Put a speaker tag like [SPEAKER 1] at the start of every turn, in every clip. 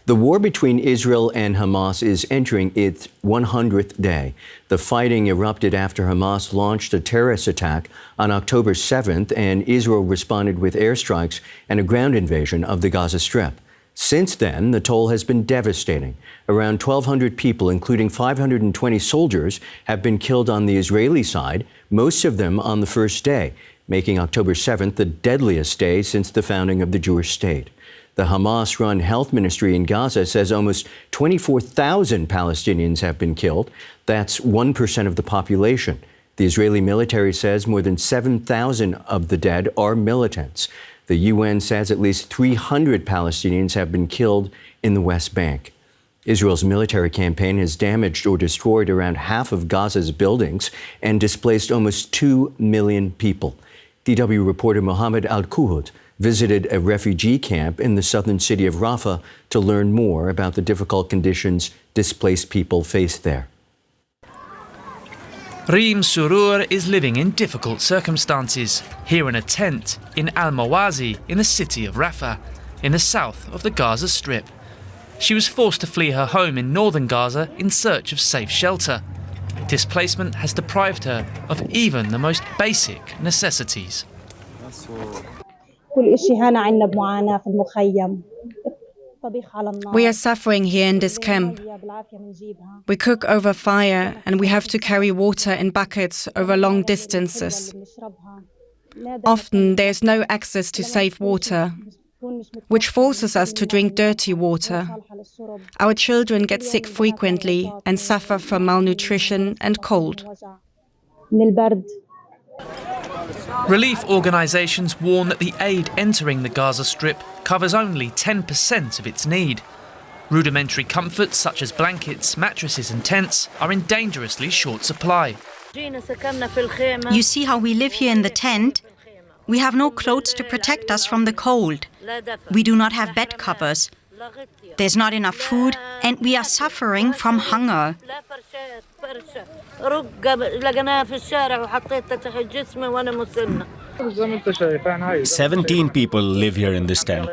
[SPEAKER 1] The war between Israel and Hamas is entering its 100th day. The fighting erupted after Hamas launched a terrorist attack on October 7th, and Israel responded with airstrikes and a ground invasion of the Gaza Strip. Since then, the toll has been devastating. Around 1,200 people, including 520 soldiers, have been killed on the Israeli side, most of them on the first day, making October 7th the deadliest day since the founding of the Jewish state. The Hamas-run health ministry in Gaza says almost 24,000 Palestinians have been killed. That's 1% of the population. The Israeli military says more than 7,000 of the dead are militants. The UN says at least 300 Palestinians have been killed in the West Bank. Israel's military campaign has damaged or destroyed around half of Gaza's buildings and displaced almost 2 million people. DW reporter Mohamed Al-Kalhout visited a refugee camp in the southern city of Rafah to learn more about the difficult conditions displaced people face there.
[SPEAKER 2] Reem Surur is living in difficult circumstances, here in a tent in Al-Mawazi in the city of Rafah, in the south of the Gaza Strip. She was forced to flee her home in northern Gaza in search of safe shelter. Displacement has deprived her of even the most basic necessities.
[SPEAKER 3] We are suffering here in this camp. We cook over fire and we have to carry water in buckets over long distances. Often there is no access to safe water, which forces us to drink dirty water. Our children get sick frequently and suffer from malnutrition and cold.
[SPEAKER 2] Relief organisations warn that the aid entering the Gaza Strip covers only 10% of its need. Rudimentary comforts such as blankets, mattresses and tents are in dangerously short supply.
[SPEAKER 4] You see how we live here in the tent? We have no clothes to protect us from the cold. We do not have bed covers. There's not enough food and we are suffering from hunger.
[SPEAKER 5] 17 people live here in this tent,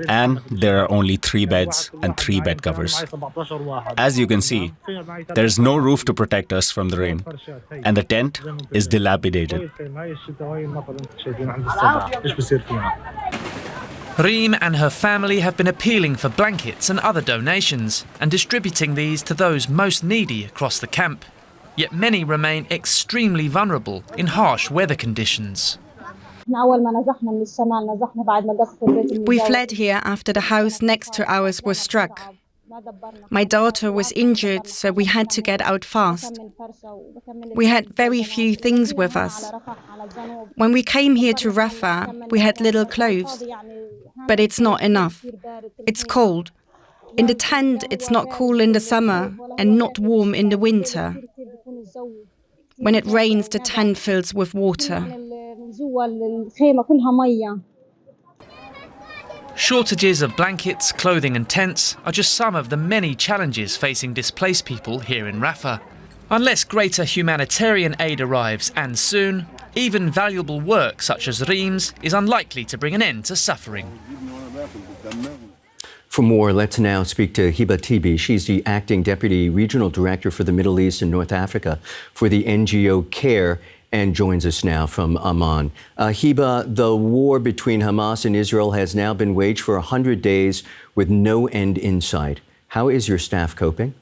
[SPEAKER 5] and there are only 3 beds and 3 bed covers. As you can see, there is no roof to protect us from the rain, and the tent is dilapidated.
[SPEAKER 2] Reem and her family have been appealing for blankets and other donations and distributing these to those most needy across the camp. Yet many remain extremely vulnerable in harsh weather conditions.
[SPEAKER 3] We fled here after the house next to ours was struck. My daughter was injured, so we had to get out fast. We had very few things with us. When we came here to Rafah, we had little clothes. But it's not enough. It's cold. In the tent, it's not cool in the summer and not warm in the winter. When it rains, the tent fills with water.
[SPEAKER 2] Shortages of blankets, clothing and tents are just some of the many challenges facing displaced people here in Rafah. Unless greater humanitarian aid arrives, and soon, even valuable work such as Reem's is unlikely to bring an end to suffering.
[SPEAKER 1] For more, let's now speak to Hiba Tibi. She's the acting deputy regional director for the Middle East and North Africa for the NGO CARE and joins us now from Amman. Hiba, the war between Hamas and Israel has now been waged for 100 days with no end in sight. How is your staff coping?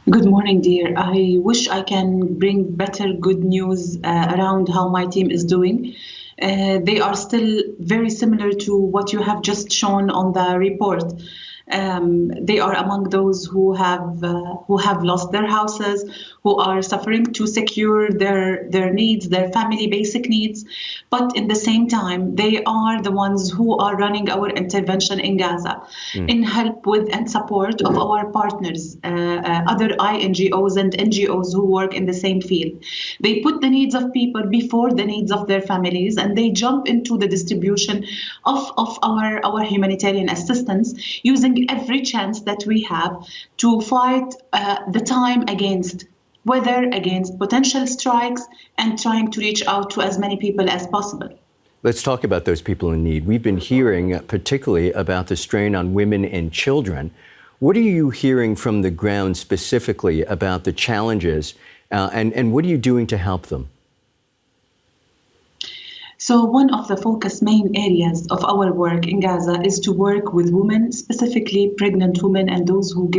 [SPEAKER 6] Good morning, dear. I wish I can bring better good news around how my team is doing. They are still very similar to what you have just shown on the report. They are among those who have lost their houses, who are suffering to secure their needs, their family basic needs. But in the same time, they are the ones who are running our intervention in Gaza in help with and support of our partners, other INGOs and NGOs who work in the same field. They put the needs of people before the needs of their families, and they jump into the distribution of our humanitarian assistance using every chance that we have to fight the time against potential strikes and trying to reach out to as many people as possible.
[SPEAKER 1] Let's talk about those people in need. We've been hearing particularly about the strain on women and children. What are you hearing from the ground specifically about the challenges, and what are you doing to help them?
[SPEAKER 6] So one of the focus main areas of our work in Gaza is to work with women, specifically pregnant women and those who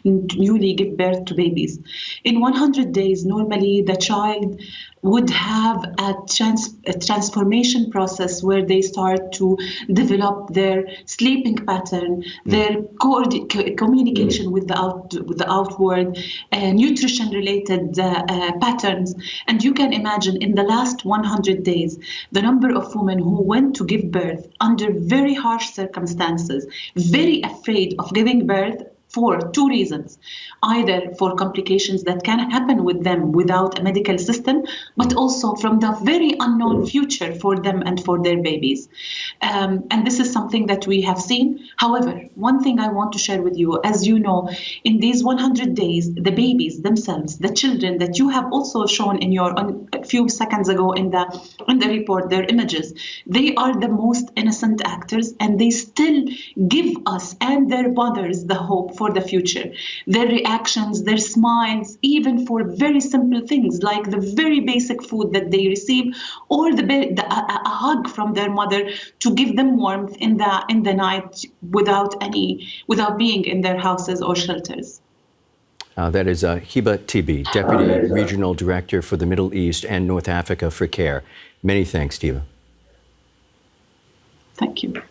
[SPEAKER 6] newly give birth to babies. In 100 days, normally the child would have a transformation process where they start to develop their sleeping pattern, their communication with the outward, nutrition-related patterns. And you can imagine in the last 100 days, the number of women who went to give birth under very harsh circumstances, very afraid of giving birth, for two reasons: either for complications that can happen with them without a medical system, but also from the very unknown future for them and for their babies. And this is something that we have seen. However, one thing I want to share with you, as you know, in these 100 days, the babies themselves, the children that you have also shown in a few seconds ago in the report, their images, they are the most innocent actors, and they still give us and their mothers the hope for the future. Their reactions, their smiles, even for very simple things like the very basic food that they receive, or a hug from their mother to give them warmth in the night without being in their houses or shelters.
[SPEAKER 1] That is Hiba Tibi, Deputy Regional Director for the Middle East and North Africa for CARE. Many thanks, Hiba.
[SPEAKER 6] Thank you.